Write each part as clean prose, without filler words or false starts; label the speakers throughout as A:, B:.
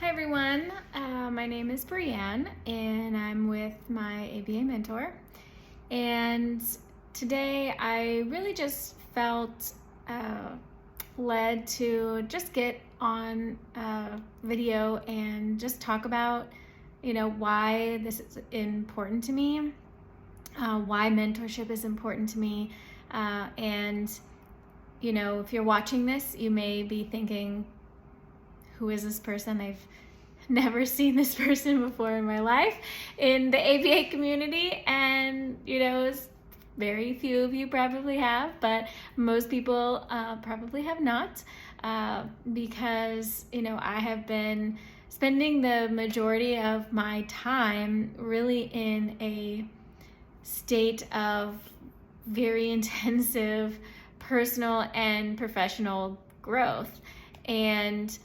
A: Hi everyone, my name is Brianne and I'm with my ABA mentor. And today I really just felt led to just get on video and just talk about, why this is important to me, why mentorship is important to me. If you're watching this, you may be thinking, who is this person? I've never seen this person before in my life in the ABA community, and very few of you probably have, but most people probably have not, because I have been spending the majority of my time really in a state of very intensive personal and professional growth, and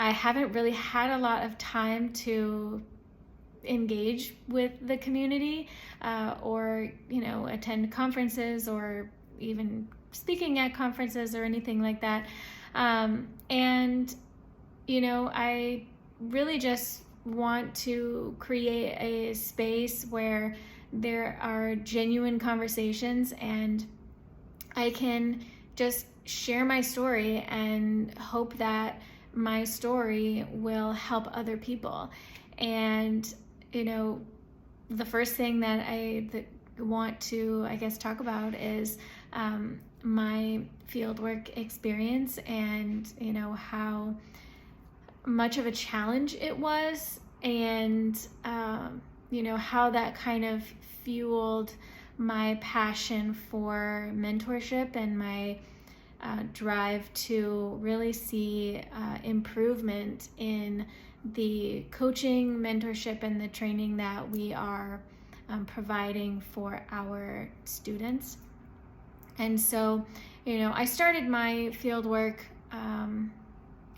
A: I haven't really had a lot of time to engage with the community, or attend conferences or even speaking at conferences or anything like that. I really just want to create a space where there are genuine conversations and I can just share my story and hope that my story will help other people. And the first thing that I want to talk about is my fieldwork experience, and how much of a challenge it was, and how that kind of fueled my passion for mentorship and my drive to really see improvement in the coaching, mentorship, and the training that we are providing for our students. And so, I started my field work a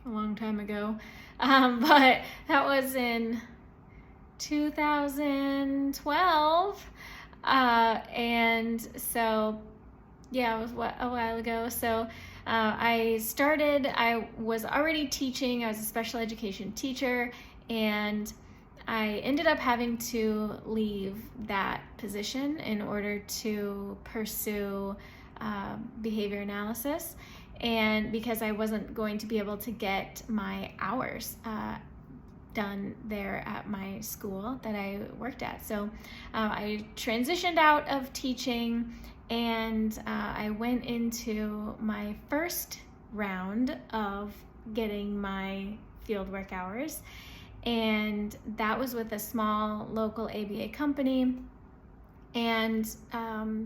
A: long time ago, but that was in 2012, and so yeah, it was a while ago. So I was already teaching. I was a special education teacher, and I ended up having to leave that position in order to pursue behavior analysis, and because I wasn't going to be able to get my hours done there at my school that I worked at. So I transitioned out of teaching, and I went into my first round of getting my fieldwork hours, and that was with a small local ABA company. And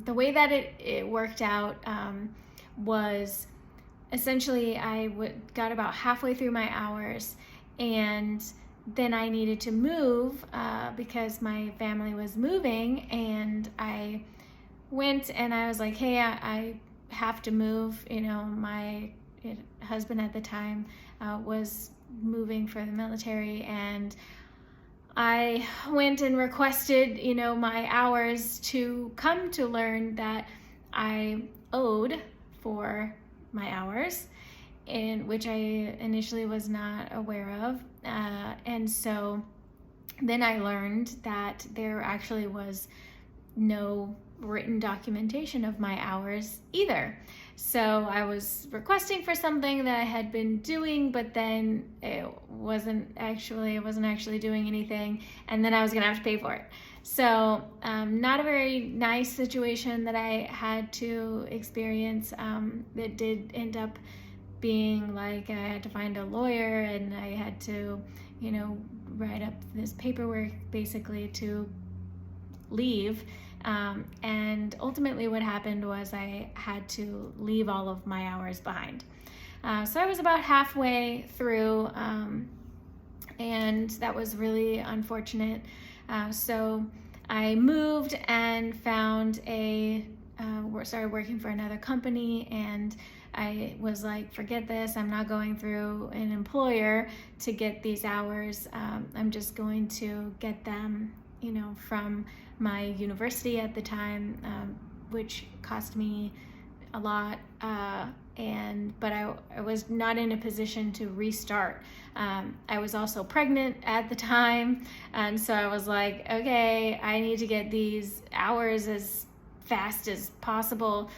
A: the way that it worked out was essentially got about halfway through my hours, and then I needed to move because my family was moving, and I went and I was like, hey, I have to move. My husband at the time was moving for the military, and I went and requested, my hours to come to learn that I owed for my hours, in which I initially was not aware of. And so then I learned that there actually was no written documentation of my hours either. So I was requesting for something that I had been doing, but then I wasn't actually doing anything, and then I was gonna have to pay for it. So not a very nice situation that I had to experience. It did end up being like I had to find a lawyer, and I had to, write up this paperwork basically to leave. And ultimately what happened was I had to leave all of my hours behind. So I was about halfway through, and that was really unfortunate. So I moved and found started working for another company, and I was like, forget this, I'm not going through an employer to get these hours. I'm just going to get them, from my university at the time, which cost me a lot but I was not in a position to restart. I was also pregnant at the time, and so I was like, okay, I need to get these hours as fast as possible,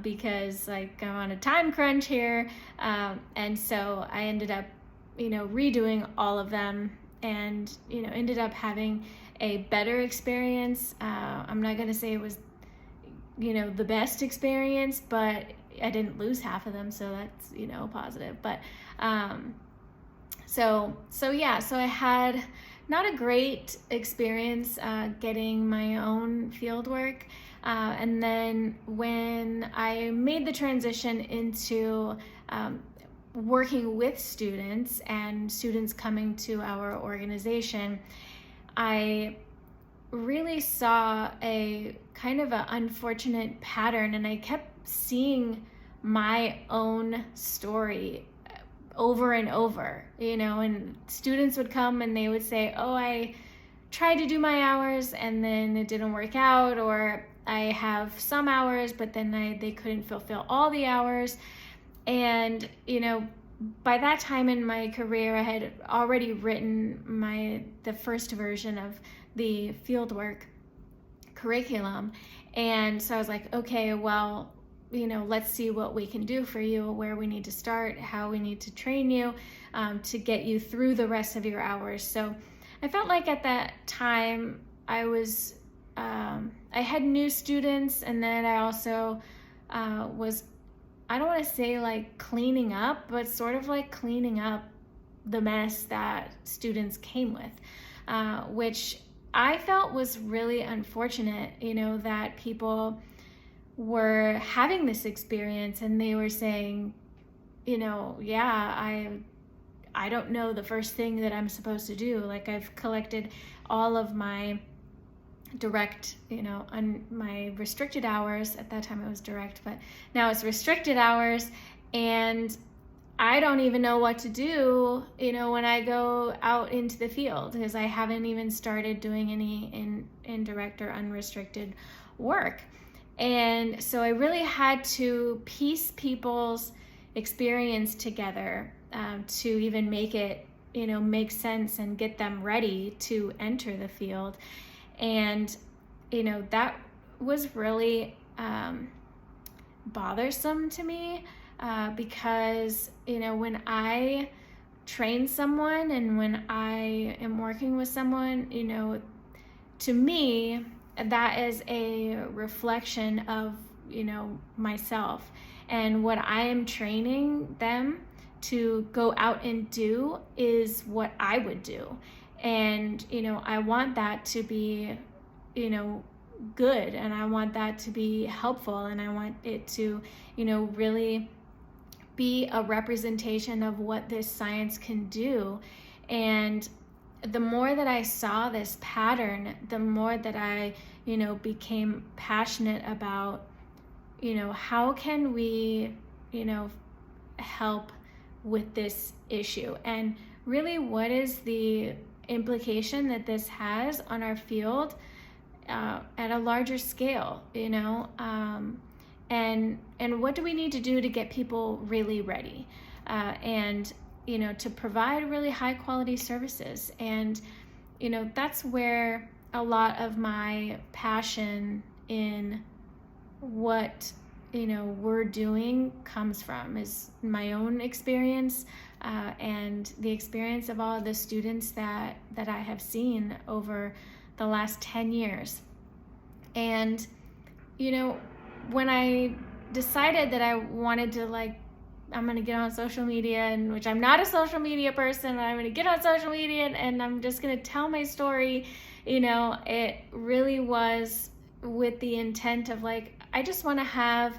A: because like I'm on a time crunch here. And so I ended up, redoing all of them, and, ended up having a better experience. I'm not going to say it was, the best experience, but I didn't lose half of them. So that's, positive. But, so I had not a great experience, getting my own field work. And then when I made the transition into, working with students and students coming to our organization, I really saw a kind of an unfortunate pattern, and I kept seeing my own story over and over, and students would come and they would say, oh, I tried to do my hours and then it didn't work out, or I have some hours, but then they couldn't fulfill all the hours. And, by that time in my career, I had already written the first version of the Fieldwork curriculum. And so I was like, okay, well, let's see what we can do for you, where we need to start, how we need to train you, to get you through the rest of your hours. So I felt like at that time I had new students, and then I also was, I don't want to say like cleaning up, but sort of like cleaning up the mess that students came with, which I felt was really unfortunate, that people were having this experience and they were saying, yeah, I don't know the first thing that I'm supposed to do. Like, I've collected all of my direct, on my restricted hours. At that time it was direct, but now it's restricted hours, and I don't even know what to do, when I go out into the field, because I haven't even started doing any indirect or unrestricted work. And so I really had to piece people's experience together, to even make it, make sense and get them ready to enter the field. And, that was really bothersome to me, because, when I train someone and when I am working with someone, to me, that is a reflection of, myself, and what I am training them to go out and do is what I would do. And, I want that to be, good, and I want that to be helpful, and I want it to, really be a representation of what this science can do. And the more that I saw this pattern, the more that I, became passionate about, how can we, help with this issue, and really what is the implication that this has on our field at a larger scale, and what do we need to do to get people really ready, and to provide really high quality services. And that's where a lot of my passion in what we're doing comes from, is my own experience, and the experience of all of the students that I have seen over the last 10 years. And when I decided that I wanted to, I'm going to get on social media, and which I'm not a social media person, I'm going to get on social media and I'm just going to tell my story, it really was with the intent of I just want to have,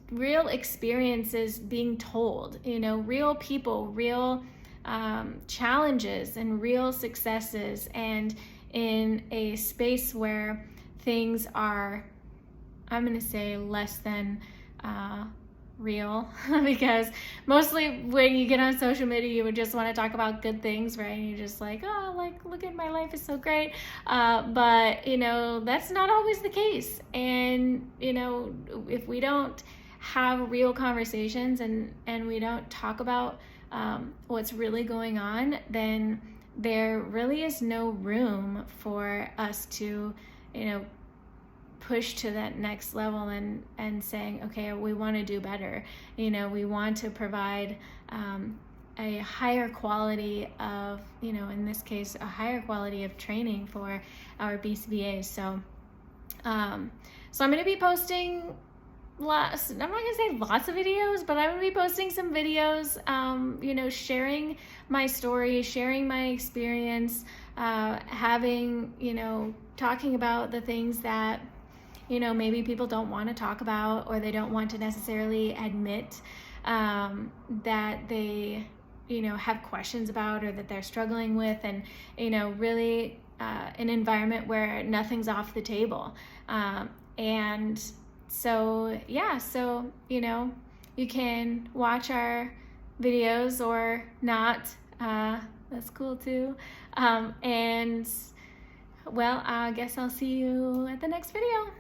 A: real experiences being told, real people, real challenges and real successes, and in a space where things are, I'm going to say, less than real because mostly when you get on social media, you would just want to talk about good things, right? And you're just like, oh, like, look at my life is so great. But, that's not always the case. And, if we don't have real conversations and we don't talk about what's really going on, then there really is no room for us to, push to that next level and saying, okay, we want to do better. We want to provide a higher quality of, in this case, a higher quality of training for our BCBA. So I'm going to be posting lots, I'm not going to say lots of videos, but I'm going to be posting some videos, sharing my story, sharing my experience, talking about the things that, maybe people don't want to talk about, or they don't want to necessarily admit that they, have questions about, or that they're struggling with, and, really an environment where nothing's off the table. And so, you can watch our videos or not. That's cool too. And well, I guess I'll see you at the next video.